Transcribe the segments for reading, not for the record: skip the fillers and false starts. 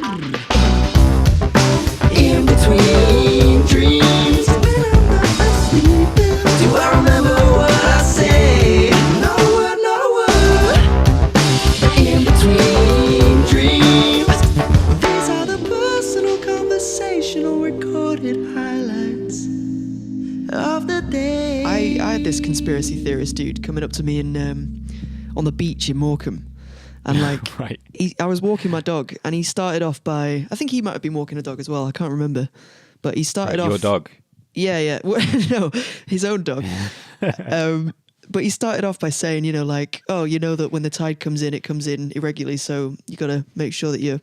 In between dreams, do I remember what I say? Not a word, not a word. In between dreams, these are the personal, conversational, recorded highlights of the day. I had this conspiracy theorist dude coming up to me on the beach in Morecambe. And like, Right. I was walking my dog, and he started off by, I think he might have been walking a dog as well. I can't remember, but he started off. Your dog. Yeah. No, his own dog. But he started off by saying, like, oh, you know that when the tide comes in, it comes in irregularly, so you got to make sure that you're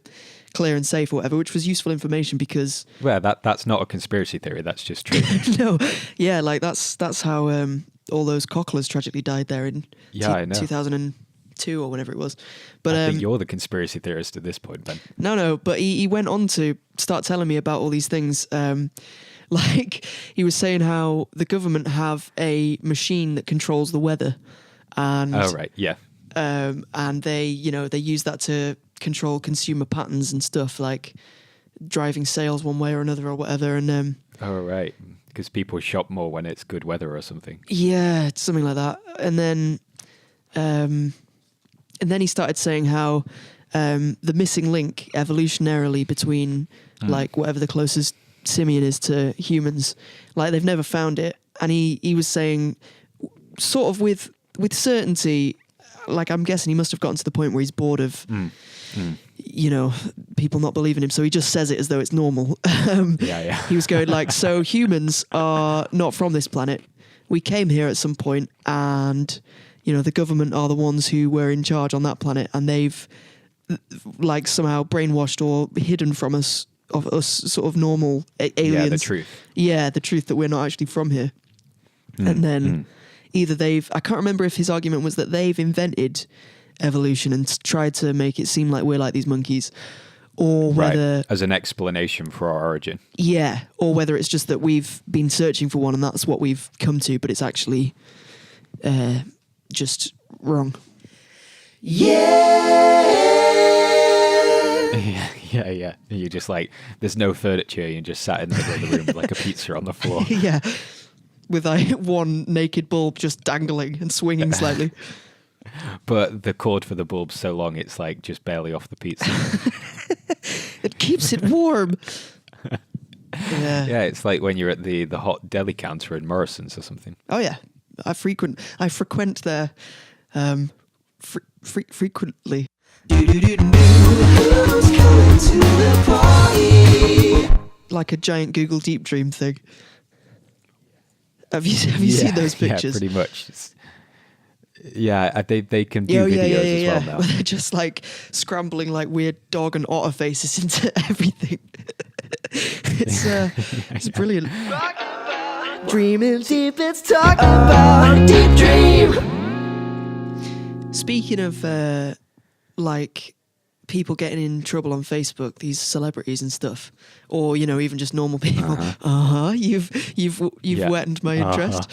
clear and safe or whatever, which was useful information because. Well, that's not a conspiracy theory. That's just true. No, yeah, like that's how all those cocklers tragically died there in I know. 2002 or whenever it was. But I think you're the conspiracy theorist at this point, Ben. No, but he went on to start telling me about all these things. Like he was saying how the government have a machine that controls the weather, and Oh right, yeah. and they they use that to control consumer patterns and stuff like driving sales one way or another or whatever. And Oh right, because people shop more when it's good weather or something. yeah, it's something like that. And then he started saying how the missing link evolutionarily between like whatever the closest simian is to humans, like they've never found it. And he was saying sort of with certainty, like I'm guessing he must have gotten to the point where he's bored of people not believing him, so he just says it as though it's normal. Yeah. He was going like, so humans are not from this planet. We came here at some point, and the government are the ones who were in charge on that planet, and they've like somehow brainwashed or hidden from us sort of normal aliens. Yeah, the truth. Yeah, the truth that we're not actually from here. And then either I can't remember if his argument was that they've invented evolution and tried to make it seem like we're like these monkeys, or whether right. As an explanation for our origin. Yeah, or whether it's just that we've been searching for one and that's what we've come to, but it's actually just wrong. Yeah. You just like, there's no furniture. You just sat in the middle of the room with like a pizza on the floor. Yeah, with like one naked bulb just dangling and swinging slightly. But the cord for the bulb's so long, it's like just barely off the pizza. It keeps it warm. Yeah, it's like when you're at the hot deli counter in Morrison's or something. Oh yeah, I frequent there frequently. Who's coming to the party? Like a giant Google Deep Dream thing. Have you seen those pictures? Yeah, pretty much. They can do videos as well now. Where they're just like scrambling like weird dog and otter faces into everything. It's brilliant. Dreaming deep, let's talk about a deep dream. Speaking of like people getting in trouble on Facebook, these celebrities and stuff, or even just normal people. You've whetted my interest.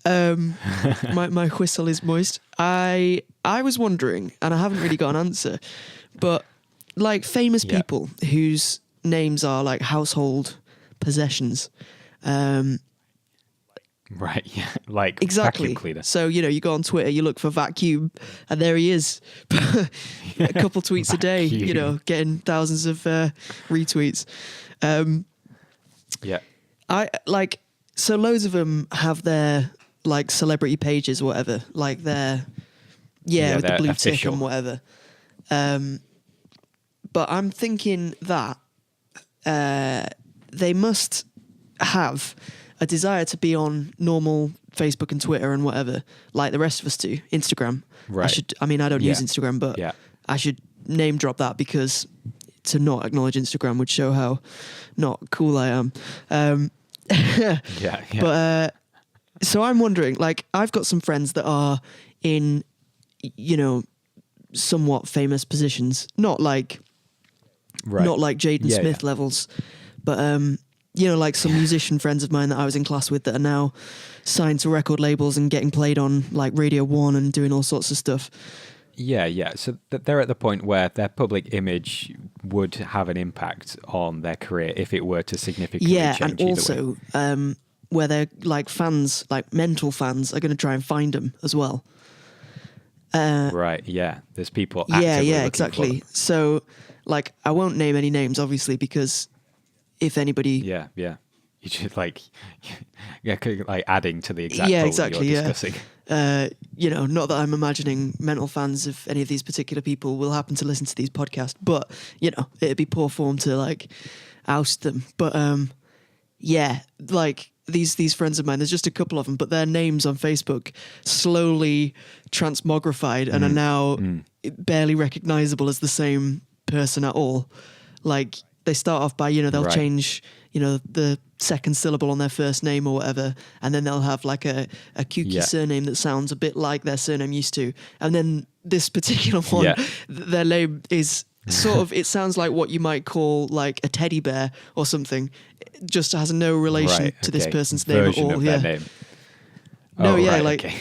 My whistle is moist. I was wondering, and I haven't really got an answer, but like famous people whose names are like household possessions. Right, yeah, like exactly. Vacuum cleaner. So you go on Twitter, you look for vacuum, and there he is, a couple tweets a day. Getting thousands of retweets. I like so loads of them have their like celebrity pages or whatever, like with the blue tick and whatever. But I'm thinking that they must have a desire to be on normal Facebook and Twitter and whatever, like the rest of us do. Instagram. Right. I don't use Instagram, but I should name drop that because to not acknowledge Instagram would show how not cool I am. But so I'm wondering, like, I've got some friends that are in, somewhat famous positions, not like Jaden Smith levels, but like some musician friends of mine that I was in class with that are now signed to record labels and getting played on like Radio 1 and doing all sorts of stuff. Yeah. So they're at the point where their public image would have an impact on their career if it were to significantly Yeah, change and either way. also where they're like fans, like mental fans, are going to try and find them as well. Right, yeah. There's people Yeah, actively yeah, looking exactly. for them. So, like, I won't name any names, obviously, because if anybody, Yeah, yeah. You should like, yeah, like adding to the exact Yeah, problem exactly, you're yeah. discussing. not that I'm imagining mental fans of any of these particular people will happen to listen to these podcasts, but it'd be poor form to like oust them. But yeah, like these friends of mine, there's just a couple of them, but their names on Facebook slowly transmogrified and are now barely recognizable as the same person at all. Like they start off by, they'll Right. change, the second syllable on their first name or whatever, and then they'll have like a kooky Yeah. surname that sounds a bit like their surname used to. And then this particular one, Yeah. their name is sort of, it sounds like what you might call like a teddy bear or something. It just has no relation Right, to this okay. person's name at Version all. of Yeah. their name. No, Oh, yeah, right, like- okay.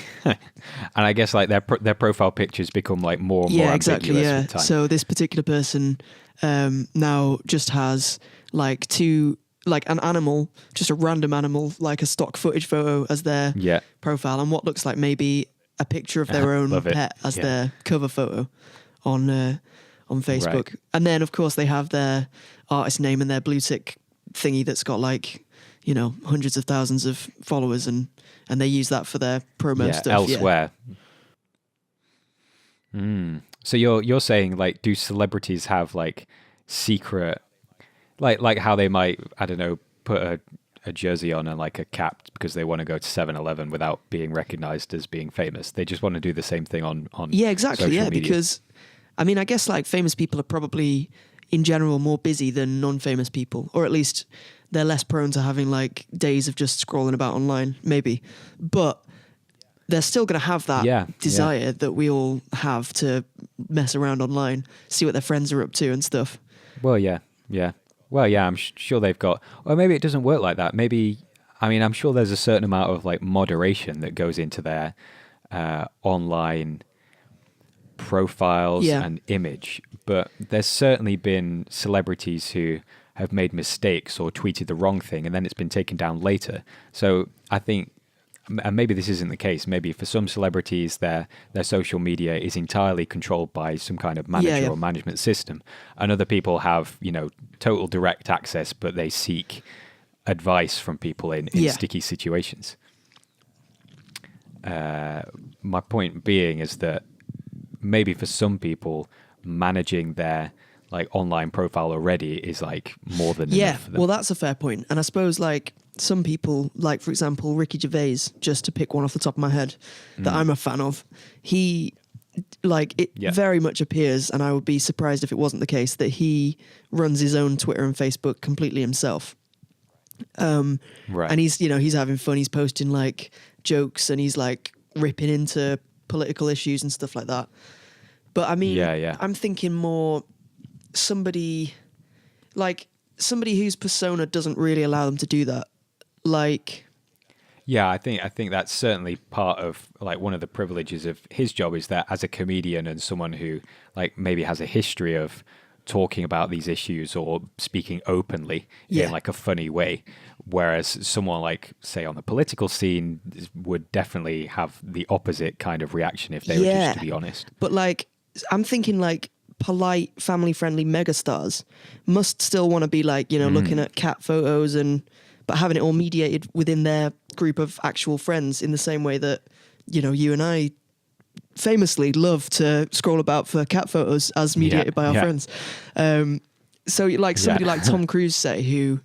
And I guess like their profile pictures become like more and more Yeah, exactly. ambiguous Yeah. with time. So this particular person now just has like like an animal, just a random animal, like a stock footage photo as their Yeah. profile, and what looks like maybe a picture of their own Love it. pet as Yeah. their cover photo on Facebook. Right. And then of course they have their artist name and their blue tick thingy that's got like hundreds of thousands of followers, and they use that for their promo Yeah, stuff. Yeah. elsewhere. So you're saying like, do celebrities have like secret, like how they might, I don't know, put a jersey on and like a cap because they want to go to 7-Eleven without being recognized as being famous. They just want to do the same thing on Yeah, exactly. social Yeah, media. because I mean, I guess like famous people are probably in general more busy than non-famous people, or at least they're less prone to having like days of just scrolling about online, maybe. But they're still going to have that Yeah, desire that we all have to mess around online, see what their friends are up to and stuff. Well, yeah. Well, yeah, I'm sure they've got, or maybe it doesn't work like that. Maybe, I mean, I'm sure there's a certain amount of like moderation that goes into their online profiles Yeah. and image. But there's certainly been celebrities who have made mistakes or tweeted the wrong thing, and then it's been taken down later. So I think, and maybe this isn't the case, maybe for some celebrities their social media is entirely controlled by some kind of manager Yeah. or management system, and other people have total direct access, but they seek advice from people in Yeah. sticky situations. My point being is that maybe for some people managing their like online profile already is like more than Yeah, enough for them. well, that's a fair point. And I suppose like some people, like for example, Ricky Gervais, just to pick one off the top of my head, that I'm a fan of, he like it Yeah. very much appears, and I would be surprised if it wasn't the case, that he runs his own Twitter and Facebook completely himself. Right. And he's having fun. He's posting like jokes and he's like ripping into political issues and stuff like that. But I mean, Yeah. I'm thinking more somebody whose persona doesn't really allow them to do that. Like, Yeah, I think that's certainly part of like one of the privileges of his job is that as a comedian and someone who like maybe has a history of talking about these issues or speaking openly Yeah. in like a funny way, whereas someone like say on the political scene would definitely have the opposite kind of reaction if they were just to be honest. But like, I'm thinking like polite, family-friendly megastars must still want to be like, looking at cat photos but having it all mediated within their group of actual friends in the same way that, you and I famously love to scroll about for cat photos as mediated by our friends. So like somebody like Tom Cruise, say, who,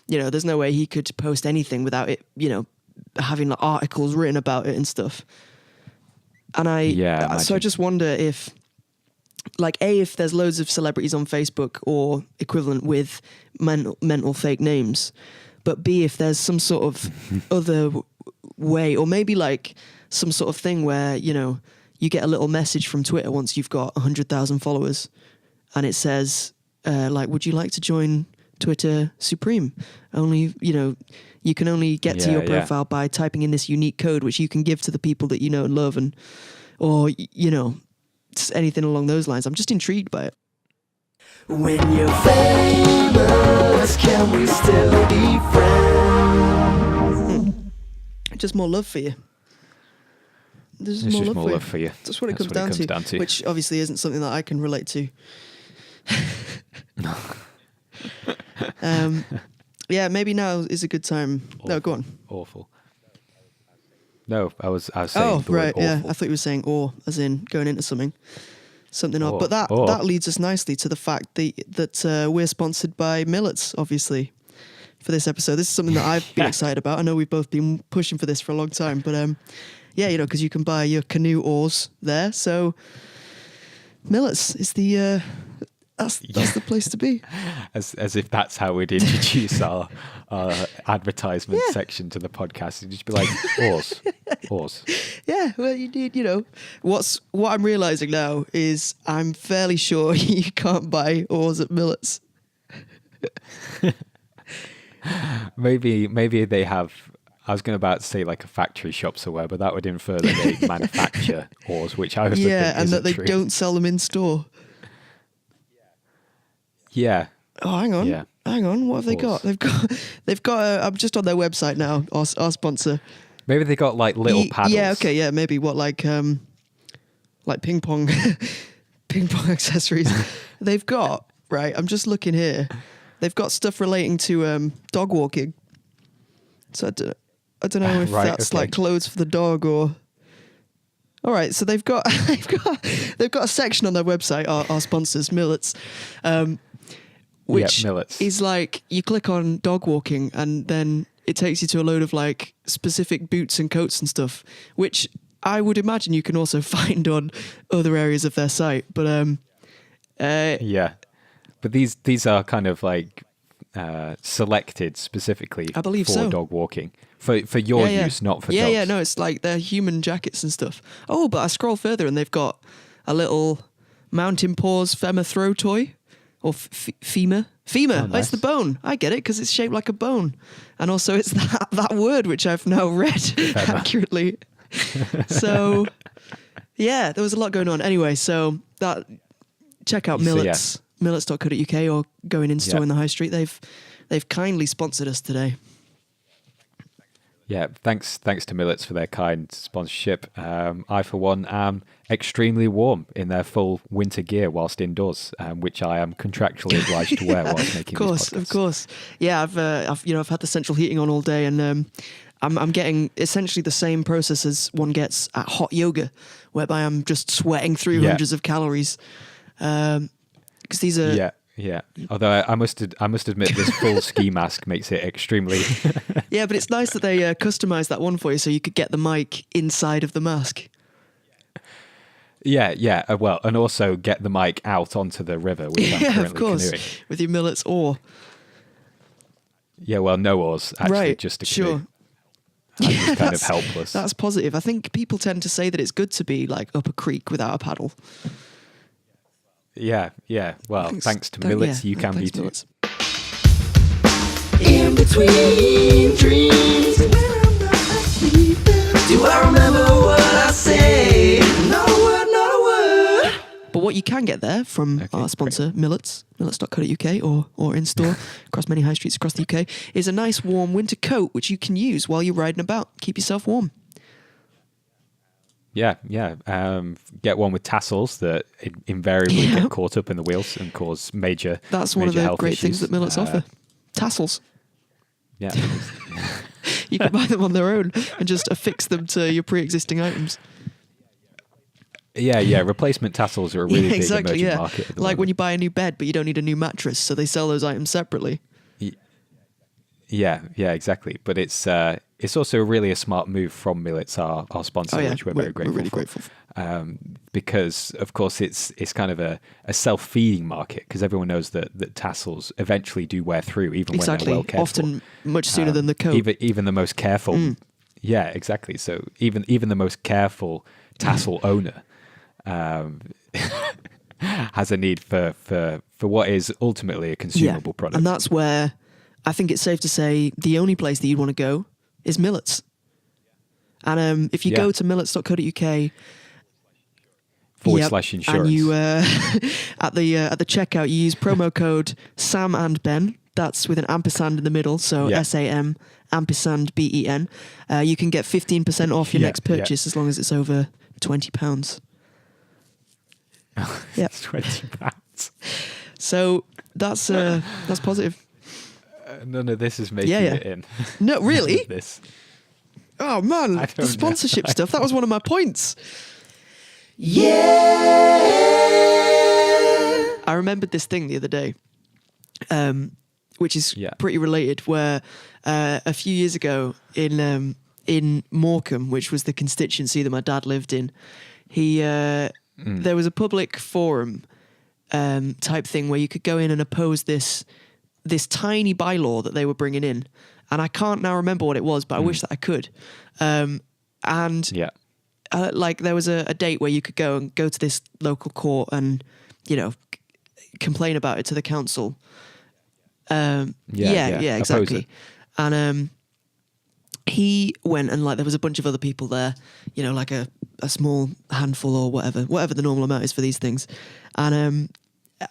there's no way he could post anything without it, having like articles written about it and stuff. And so I just wonder if, like, if there's loads of celebrities on Facebook or equivalent with mental fake names, but B, if there's some sort of other way, or maybe like some sort of thing where, you get a little message from Twitter once you've got 100,000 followers and it says, like, would you like to join Twitter Supreme? Only, you can only get to your profile by typing in this unique code, which you can give to the people that you know and love, or anything along those lines. I'm just intrigued by it. When you're famous, can we still be friends? Just more love for you. There's It's more just love more for you. love for you. That's what it That's comes what down to. Which obviously isn't something that I can relate to. Yeah, maybe now is a good time. No, go on. Awful. No, I was saying the right, word yeah. awful. I thought you were saying as in going into something odd. But that leads us nicely to the fact that we're sponsored by Millets, obviously, for this episode. This is something that I've been excited about. I know we've both been pushing for this for a long time, but yeah, you know, because you can buy your canoe oars there. So Millets is the that's the place to be. As if that's how we'd introduce our advertisement section to the podcast. It'd just be like, oars. Yeah, well, you need, you know, what I'm realizing now is I'm fairly sure you can't buy oars at Millets. Maybe they have. I was going to say like a factory shop somewhere, but that would infer that they manufacture oars, which I was think and that they true. don't sell them in store. Yeah. Oh, hang on. Yeah. Hang on. What have they got? They've got. I'm just on their website now. Our sponsor. Maybe they got like little paddles. Yeah. Okay. Yeah. Maybe what like ping pong accessories. They've got right. I'm just looking here. They've got stuff relating to dog walking. So I don't know if that's like clothes for the dog or. All right, so they've got a section on their website, our sponsors, Millets, which Millets. is like you click on dog walking and then it takes you to a load of like specific boots and coats and stuff, which I would imagine you can also find on other areas of their site. But yeah, but these are kind of like selected specifically I believe for so. dog walking. For your use, not for dogs. Yeah, no, it's like they're human jackets and stuff. Oh, but I scroll further and they've got a little mountain paws femur throw toy. Or femur. Femur, Oh, nice. It's the bone. I get it because it's shaped like a bone. And also it's that word which I've now read accurately. So, yeah, there was a lot going on. Anyway, so check out Millets, millets.co.uk or going in store in the high street. They've kindly sponsored us today. Yeah, thanks to Millets for their kind sponsorship. I, for one, am extremely warm in their full winter gear whilst indoors, which I am contractually obliged to wear whilst making these podcasts. Of course. Yeah, I've had the central heating on all day, and I'm getting essentially the same process as one gets at hot yoga, whereby I'm just sweating through hundreds of calories. Because these are Yeah. Although I must admit, this full ski mask makes it extremely. Yeah, but it's nice that they customized that one for you, so you could get the mic inside of the mask. Yeah. Well, and also get the mic out onto the river, which I'm currently of course, canoeing. with your Millets oar. Yeah, well, no oars, actually, Right, just a sure. canoe. I'm just kind of helpless. That's positive. I think people tend to say that it's good to be like up a creek without a paddle. Yeah. Well, thanks to Millets, you can be too. Millets. In between dreams, when I'm not asleep, do I remember what I say? Not a word, not a word. But what you can get there from our sponsor, Millets, millets.co.uk or in store across many high streets across the UK, is a nice warm winter coat which you can use while you're riding about. Keep yourself warm. Yeah. Get one with tassels that invariably get caught up in the wheels and cause major. That's one of major the health great issues. things that Millets offer. Tassels. Yeah. You can buy them on their own and just affix them to your pre-existing items. Yeah. Replacement tassels are a really big exactly, emerging market. At the like moment. when you buy a new bed, but you don't need a new mattress, so they sell those items separately. Yeah, exactly. But it's also really a smart move from Millets, our sponsor, which we're very grateful We're really for. grateful. Because of course it's kind of a self-feeding market, because everyone knows that tassels eventually do wear through, even when they're well cared often for. much sooner than the coat. Even the most careful. Yeah, exactly. So even the most careful tassel owner has a need for what is ultimately a consumable product. And that's where I think it's safe to say the only place that you'd want to go is Millets. And if you go to millets.co.uk /insurance. And you at the checkout you use promo code Sam and Ben. That's with an ampersand in the middle, so SAM ampersand BEN. You can get 15% off your next purchase as long as it's over £20. Yeah, £20. so that's positive. None of this is making it in. No, really? This. Oh man, I the don't sponsorship know. stuff. That was one of my points. Yeah. I remembered this thing the other day, which is pretty related. Where a few years ago in Morecambe, which was the constituency that my dad lived in, there was a public forum type thing where you could go in and oppose this tiny bylaw that they were bringing in, and I can't now remember what it was, but I wish that I could. Like there was a date where you could go to this local court and complain about it to the council. Exactly. And he went and like there was a bunch of other people there, like a small handful or whatever the normal amount is for these things. And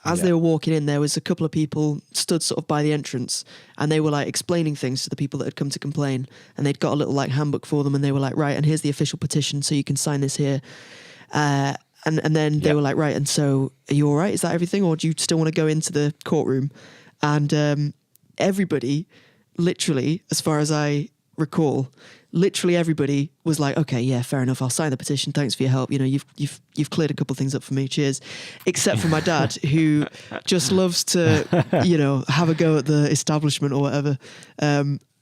as they were walking in, there was a couple of people stood sort of by the entrance, and they were like explaining things to the people that had come to complain, and they'd got a little like handbook for them, and they were like, right, and here's the official petition, so you can sign this here. And then they were like, right, and so are you all right? Is that everything, or do you still want to go into the courtroom? And everybody, literally, as far as I recall, literally everybody was like, okay, yeah, fair enough, I'll sign the petition, thanks for your help, you've cleared a couple of things up for me, cheers. Except for my dad, who just loves to have a go at the establishment or whatever,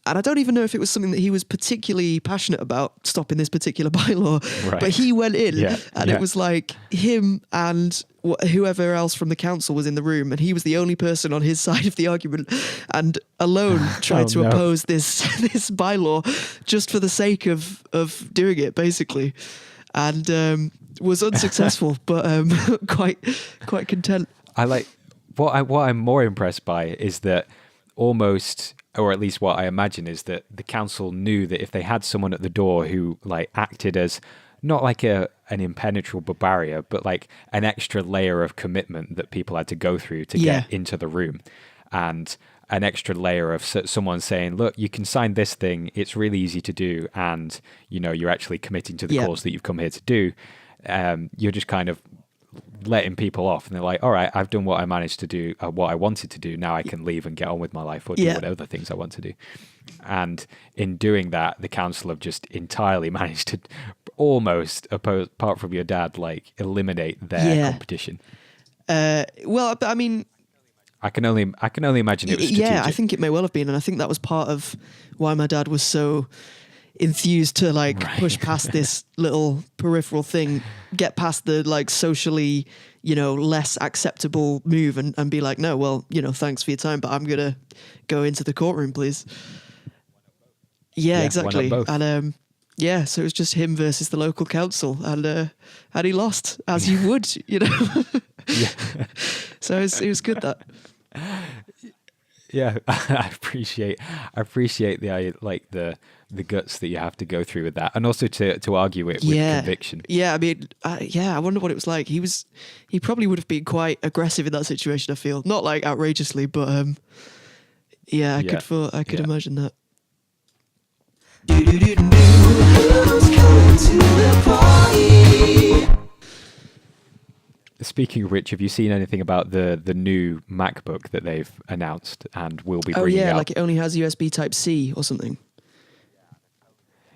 and I don't even know if it was something that he was particularly passionate about, stopping this particular bylaw, but he went in it was like him and whoever else from the council was in the room, and he was the only person on his side of the argument, and alone tried to oppose this bylaw just for the sake of doing it, basically, and was unsuccessful, but quite content. I like what I'm more impressed by is that almost, or at least what I imagine, is that the council knew that if they had someone at the door who like acted as not like an impenetrable barrier, but like an extra layer of commitment that people had to go through to get into the room, and an extra layer of someone saying, look, you can sign this thing, it's really easy to do, and you're actually committing to the cause that you've come here to do. You're just kind of letting people off, and they're like, all right, I've done what I managed to do, what I wanted to do, now I can leave and get on with my life or do whatever things I want to do. And in doing that, the council have just entirely managed to almost, apart from your dad, like eliminate their competition. Well, I mean, I can only imagine it was strategic. Yeah, I think it may well have been, and I think that was part of why my dad was so enthused to like push past this little peripheral thing, get past the like socially, less acceptable move, and be like, no, well, thanks for your time, but I'm gonna go into the courtroom, please. Yeah, exactly. And so it was just him versus the local council, and he lost, as you would, So it was good that. Yeah, I appreciate the guts that you have to go through with that, and also to argue it with conviction. Yeah, I mean, I wonder what it was like. He probably would have been quite aggressive in that situation, I feel. Not like outrageously, but I could imagine that. Who's coming to the party? Speaking of which, have you seen anything about the new MacBook that they've announced and will be bringing out? Like it only has USB Type-C or something.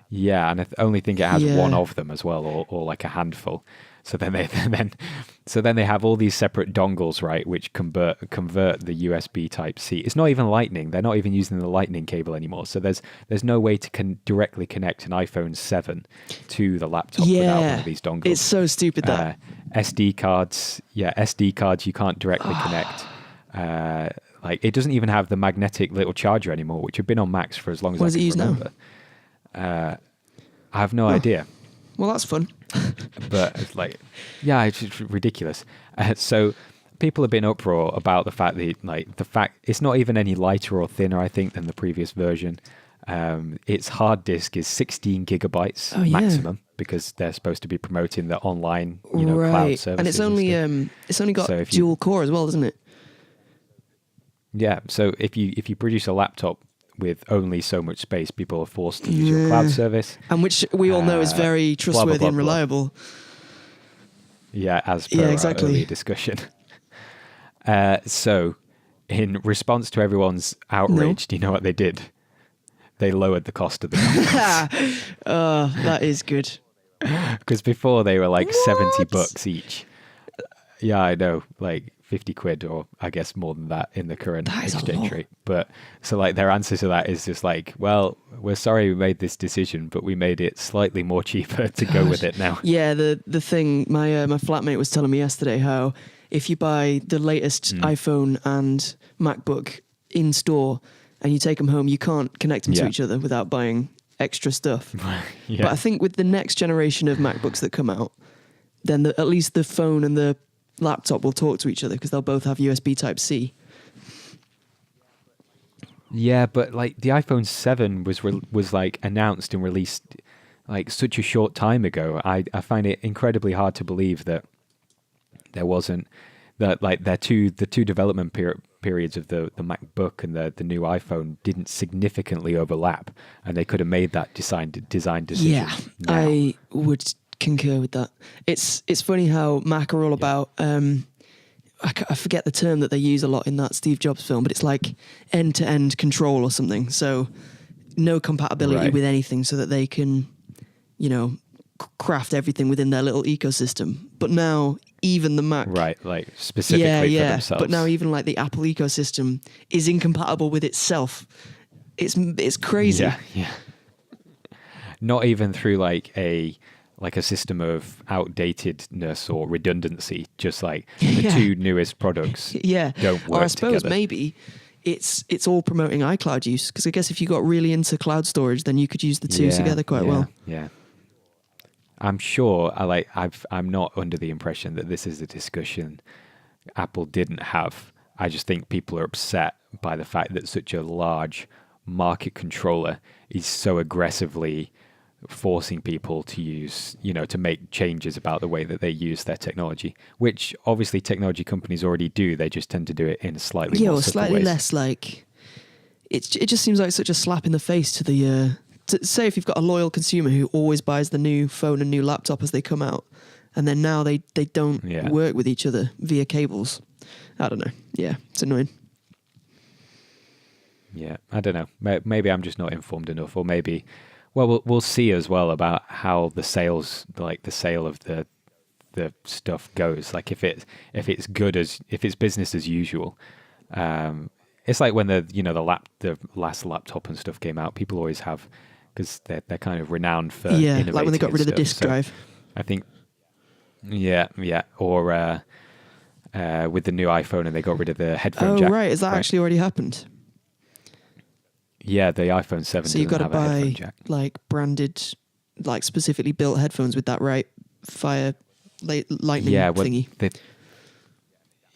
Yeah, and I only think it has one of them as well, or like a handful. So then they have all these separate dongles, right, which convert the USB Type-C. It's not even Lightning. They're not even using the Lightning cable anymore. So there's no way to directly connect an iPhone 7 to the laptop without one of these dongles. It's so stupid that. SD cards you can't directly connect. Like it doesn't even have the magnetic little charger anymore, which have been on Macs for as long as I can remember. I have no idea. Well, that's fun. But it's like, it's just ridiculous. So people have been uproar about the fact that it's not even any lighter or thinner, I think, than the previous version. Its hard disk is 16 gigabytes maximum. because they're supposed to be promoting the online, cloud services. And it's only got So if you- dual core as well, doesn't it? Yeah, so if you produce a laptop with only so much space, people are forced to use your cloud service. And which we all know is very blah, trustworthy blah, and blah. reliable. Yeah, as per Yeah, our exactly. earlier discussion. So, in response to everyone's outrage, do you know what they did? They lowered the cost of the That is good. because before they were like What? $70 each. Yeah, I know, like 50 quid, or I guess more than that in the current That is a exchange lot. rate. But so like their answer to that is just like, well, we're sorry we made this decision, but we made it slightly more cheaper to go with it now. Yeah, the thing my flatmate was telling me yesterday, how if you buy the latest iPhone and MacBook in store and you take them home, you can't connect them to Yeah. each other without buying extra stuff. Yeah. But I think with the next generation of MacBooks that come out, then at least the phone and the laptop will talk to each other because they'll both have USB Type-C. Yeah, but like the iPhone 7 was like announced and released like such a short time ago. I find it incredibly hard to believe that there wasn't that like the two development periods of the MacBook and the new iPhone didn't significantly overlap, and they could have made that design decision. Yeah, now. I would concur with that. It's funny how Mac are all about. I forget the term that they use a lot in that Steve Jobs film, but it's like end-to-end control or something. So no compatibility Right. with anything, so that they can, craft everything within their little ecosystem. But now even the Mac, Right, like specifically for themselves. But now even like the Apple ecosystem is incompatible with itself. It's crazy. Yeah. Not even through like a system of outdatedness or redundancy. Just like the Yeah. two newest products Yeah. don't work Or I suppose together. maybe it's all promoting iCloud use, because I guess if you got really into cloud storage, then you could use the two together quite well. Yeah. I'm sure I'm not under the impression that this is a discussion Apple didn't have. I just think people are upset by the fact that such a large market controller is so aggressively forcing people to use, to make changes about the way that they use their technology, which obviously technology companies already do. They just tend to do it in slightly more Or subtle slightly ways. less like it just seems like such a slap in the face to the say if you've got a loyal consumer who always buys the new phone and new laptop as they come out, and then now they don't Yeah. work with each other via cables. I don't know. Yeah, it's annoying. Yeah, I don't know. Maybe I'm just not informed enough, or maybe, well, we'll see as well about how the sale of the stuff goes. Like if it's business as usual. It's like when the last laptop and stuff came out. People always have, because they're kind of renowned for Yeah, like when they innovating got rid of the and disk stuff. So drive. I think, yeah, or with the new iPhone and they got rid of the headphone Oh jack. right, has that actually already happened? Yeah, the iPhone 7 So you've doesn't got to have a headphone buy jack. like branded, like specifically built headphones with that right lightning thingy.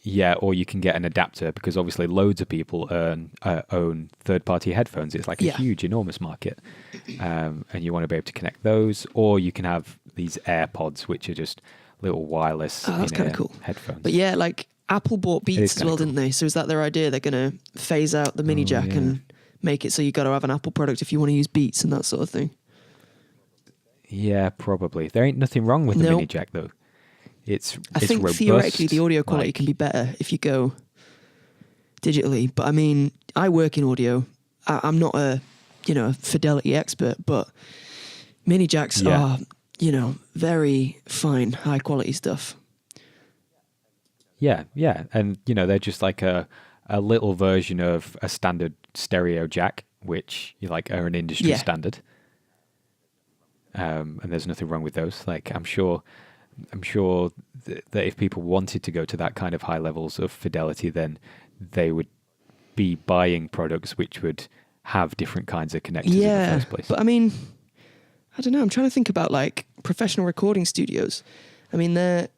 Yeah, or you can get an adapter, because obviously loads of people own third-party headphones. It's like a Yeah. huge, enormous market, and you want to be able to connect those. Or you can have these AirPods, which are just little wireless Oh, that's kind of cool. headphones. But yeah, like Apple bought is Beats as kinda well, didn't they? So is that their idea? They're going to phase out the mini jack yeah. and make it so you got to have an Apple product if you want to use Beats and that sort of thing. Yeah, probably. There ain't nothing wrong with the Nope. mini jack, though. It's I think robust, theoretically the audio quality like- can be better if you go digitally. But I mean, I work in audio. I'm not a fidelity expert, but mini jacks Yeah. are very fine, high quality stuff. Yeah, and they're just like a little version of a standard stereo jack, which are an industry Yeah. standard. And there's nothing wrong with those. Like I'm sure that if people wanted to go to that kind of high levels of fidelity, then they would be buying products which would have different kinds of connectors in the Yeah, first place. but I mean, I don't know. I'm trying to think about like professional recording studios. I mean, they're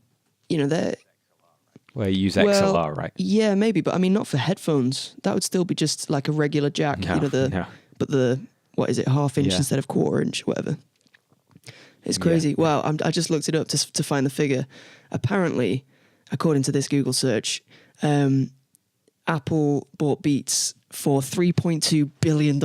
Well, you use well, XLR, right? Yeah, maybe, but I mean, not for headphones. That would still be just like a regular jack, No, no. but the what is it, half inch Yeah. instead of quarter inch, whatever. It's Yeah. crazy. Wow, I just looked it up to find the figure. Apparently, according to this Google search, Apple bought Beats for $3.2 billion.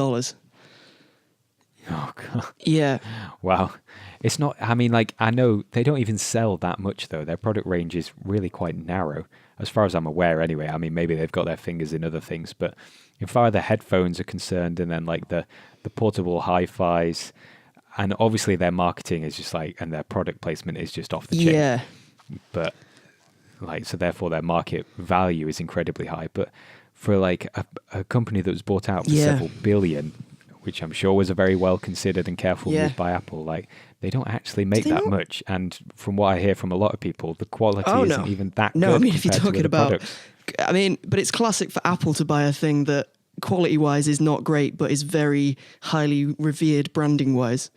Oh god. Yeah. Wow. It's not, I mean, like, I know they don't even sell that much, though. Their product range is really quite narrow, as far as I'm aware, anyway. I mean, maybe they've got their fingers in other things, but as far as the headphones are concerned, and then, like, the portable hi-fis, and obviously their marketing is just, like, and their product placement is just off the chain. Yeah. But, like, so therefore their market value is incredibly high. But for, like, a company that was bought out for several billion, which I'm sure was a very well considered and careful move by Apple, like, they don't actually make they that not? much. And from what I hear from a lot of people, the quality isn't even that good. No, I mean, if you're compared to talking other about, products. I mean, but it's classic for Apple to buy a thing that quality-wise is not great, but is very highly revered branding-wise.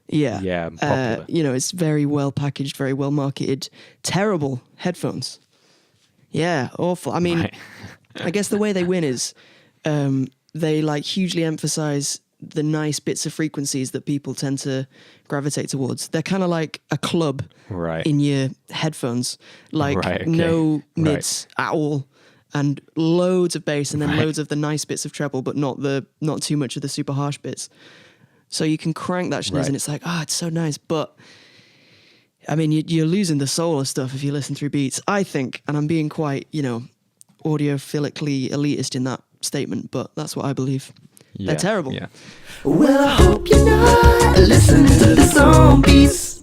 Yeah. Yeah, popular. You know, it's very well packaged, very well marketed. Terrible headphones. Yeah, awful. I mean, Right. I guess the way they win is they like hugely emphasize the nice bits of frequencies that people tend to gravitate towards. They're kind of like a club Right. in your headphones, like Right, okay. no mids at all, and loads of bass, and then loads of the nice bits of treble, but not too much of the super harsh bits. So you can crank that schniz, and it's like, it's so nice. But I mean, you're losing the soul of stuff if you listen through Beats, I think, and I'm being quite, audiophilically elitist in that statement, but that's what I believe. Yeah, They're terrible. Yeah. Well, I hope you're not listening to the song Beats.